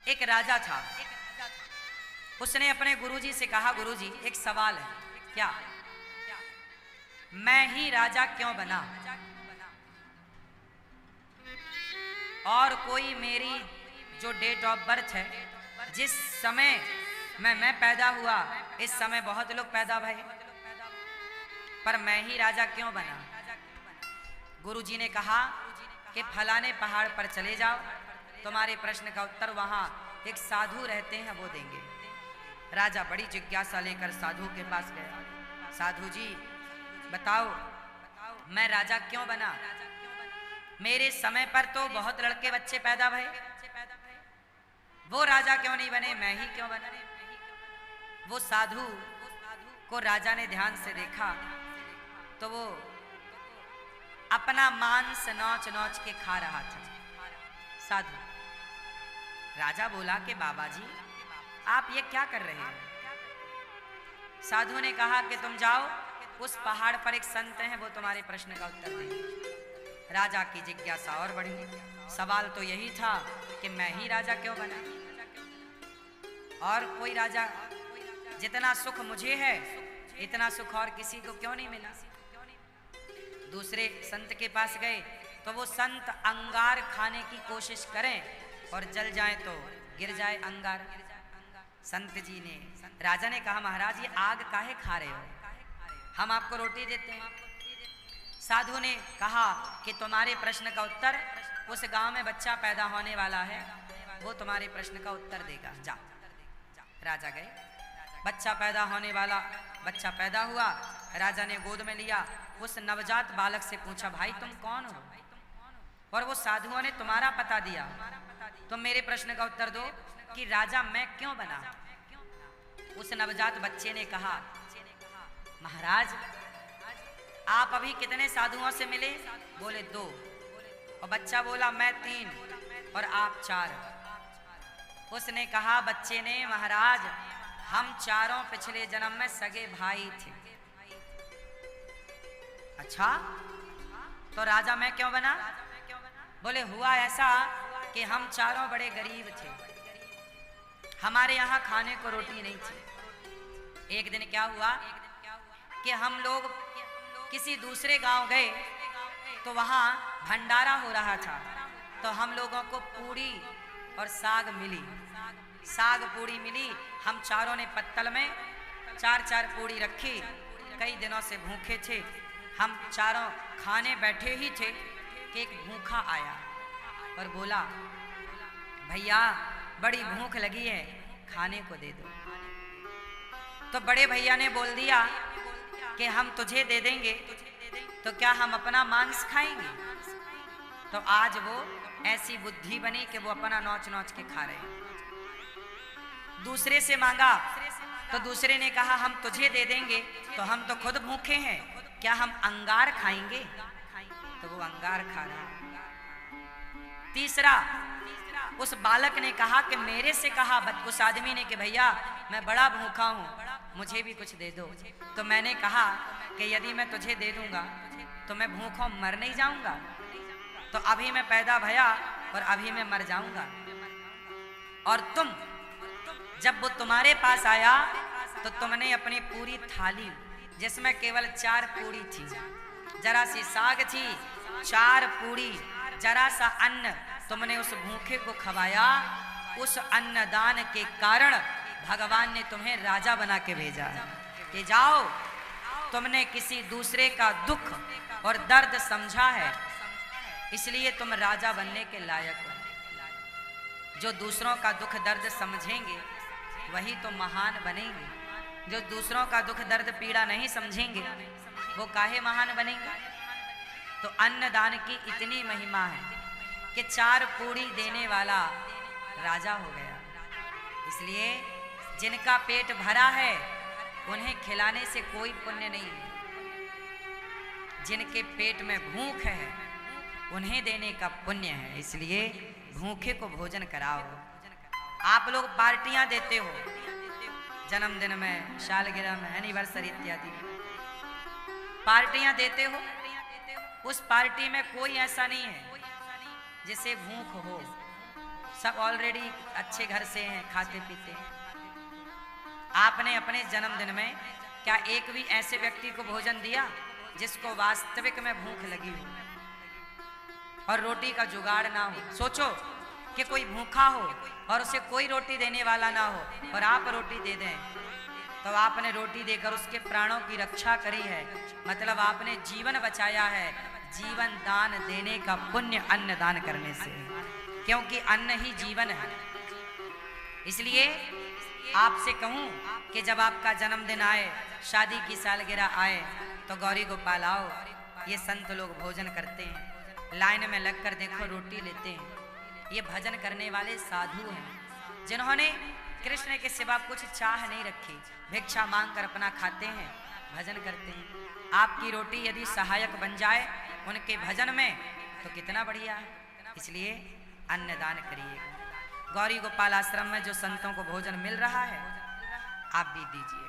एक राजा था। उसने अपने गुरुजी से कहा, गुरुजी एक सवाल है। क्या? मैं ही राजा क्यों बना और कोई मेरी जो डेट ऑफ बर्थ है, जिस समय मैं पैदा हुआ, इस समय बहुत लोग पैदा भये, पर मैं ही राजा क्यों बना? गुरुजी ने कहा कि फलाने पहाड़ पर चले जाओ, तुम्हारे प्रश्न का उत्तर वहां एक साधु रहते हैं, वो देंगे। राजा बड़ी जिज्ञासा लेकर साधु के पास गया। साधु जी बताओ, मैं राजा क्यों बना? मेरे समय पर तो बहुत लड़के बच्चे पैदा भये, वो राजा क्यों नहीं बने, मैं ही क्यों बना? वो साधु को राजा ने ध्यान से देखा तो वो अपना मांस नोच नोच के खा रहा था। साधु। राजा बोला कि बाबा जी आप ये क्या कर रहे हैं? साधु ने कहा कि तुम जाओ, उस पहाड़ पर एक संत हैं, वो तुम्हारे प्रश्न का उत्तर देंगे। राजा की जिज्ञासा और बढ़ी। सवाल तो यही था कि मैं ही राजा क्यों बना, और कोई राजा, जितना सुख मुझे है इतना सुख और किसी को क्यों नहीं मिला? दूसरे संत के पास गए तो वो संत अंगार खाने की कोशिश करें और जल जाए तो गिर जाए अंगार। संत जी ने, राजा ने कहा महाराज ये आग काहे खा रहे हो, हम आपको रोटी देते हैं। साधु ने कहा कि तुम्हारे प्रश्न का उत्तर उस गांव में बच्चा पैदा होने वाला है, वो तुम्हारे प्रश्न का उत्तर देगा, जा। राजा गए, बच्चा पैदा होने वाला, बच्चा पैदा हुआ। राजा ने गोद में लिया, उस नवजात बालक से पूछा भाई तुम कौन हो? और वो साधुओं ने तुम्हारा पता दिया, तुम मेरे प्रश्न का उत्तर दो कि राजा मैं क्यों बना? उस नवजात बच्चे ने कहा महाराज आप अभी कितने साधुओं से मिले? बोले 2। और बच्चा बोला मैं 3 और आप 4। उसने कहा बच्चे ने, महाराज हम चारों पिछले जन्म में सगे भाई थे। अच्छा, तो राजा मैं क्यों बना? बोले हुआ ऐसा कि हम चारों बड़े गरीब थे, हमारे यहाँ खाने को रोटी नहीं थी। एक दिन क्या हुआ कि हम लोग किसी दूसरे गांव गए तो वहाँ भंडारा हो रहा था, तो हम लोगों को पूड़ी और साग मिली, साग पूड़ी मिली। हम चारों ने पत्तल में 4-4 पूड़ी रखी, कई दिनों से भूखे थे। हम चारों खाने बैठे ही थे कि एक भूखा आया और बोला भैया बड़ी भूख लगी है, खाने को दे दो। तो बड़े भैया ने बोल दिया कि हम तुझे दे देंगे, तो क्या हम अपना मांस खाएंगे? तो आज वो ऐसी बुद्धि बनी कि वो अपना नोच नोच के खा रहे हैं। दूसरे से मांगा तो दूसरे ने कहा हम तुझे दे देंगे, तो हम तो खुद भूखे हैं, क्या हम अंगार खाएंगे? तो वो अंगार खा रहा। तीसरा उस बालक ने कहा कि मेरे से कहा उस आदमी ने कि भैया मैं बड़ा भूखा हूँ, मुझे भी कुछ दे दो। तो मैंने कहा कि यदि मैं तुझे दे दूंगा तो मैं भूखों मर नहीं जाऊंगा, तो अभी मैं पैदा भया और अभी मैं मर जाऊंगा। और तुम जब वो तुम्हारे पास आया तो तुमने अपनी पूरी थाली, जिसमें केवल 4 पूड़ी थी, जरा सी साग थी, 4 पूड़ी, जरा सा अन्न, तुमने उस भूखे को खवाया। उस अन्नदान के कारण भगवान ने तुम्हें राजा बना के भेजा कि जाओ, तुमने किसी दूसरे का दुख और दर्द समझा है, इसलिए तुम राजा बनने के लायक हो। जो दूसरों का दुख दर्द समझेंगे वही तो महान बनेंगे, जो दूसरों का दुख दर्द पीड़ा नहीं समझेंगे वो काहे महान बनेंगे? तो अन्नदान की इतनी महिमा है कि 4 पूड़ी देने वाला राजा हो गया। इसलिए जिनका पेट भरा है उन्हें खिलाने से कोई पुण्य नहीं है, जिनके पेट में भूख है उन्हें देने का पुण्य है। इसलिए भूखे को भोजन कराओ। आप लोग पार्टियां देते हो, जन्मदिन में, सालगिरह में, एनिवर्सरी इत्यादि पार्टियां देते हो, उस पार्टी में कोई ऐसा नहीं है जिसे भूख हो। सब ऑलरेडी अच्छे घर से हैं, खाते पीते हैं। आपने अपने जन्मदिन में क्या एक भी ऐसे व्यक्ति को भोजन दिया जिसको वास्तविक में भूख लगी हो और रोटी का जुगाड़ ना हो? सोचो कि कोई भूखा हो और उसे कोई रोटी देने वाला ना हो और आप रोटी दे दें, तो आपने रोटी देकर उसके प्राणों की रक्षा करी है, मतलब आपने जीवन बचाया है। जीवन दान देने का पुण्य अन्न दान करने से, क्योंकि अन्न ही जीवन है। इसलिए आपसे कहूं कि जब आपका जन्मदिन आए, शादी की सालगिरह आए, तो गौरी गोपाल आओ। ये संत लोग भोजन करते हैं, लाइन में लगकर देखो रोटी लेते हैं। ये भजन करने वाले साधु हैं जिन्होंने कृष्ण के सिवा कुछ चाह नहीं रखी, भिक्षा मांग कर अपना खाते हैं, भजन करते हैं। आपकी रोटी यदि सहायक बन जाए उनके भजन में तो कितना बढ़िया है। इसलिए अन्नदान करिए। गौरी गोपाल आश्रम में जो संतों को भोजन मिल रहा है, आप भी दीजिए।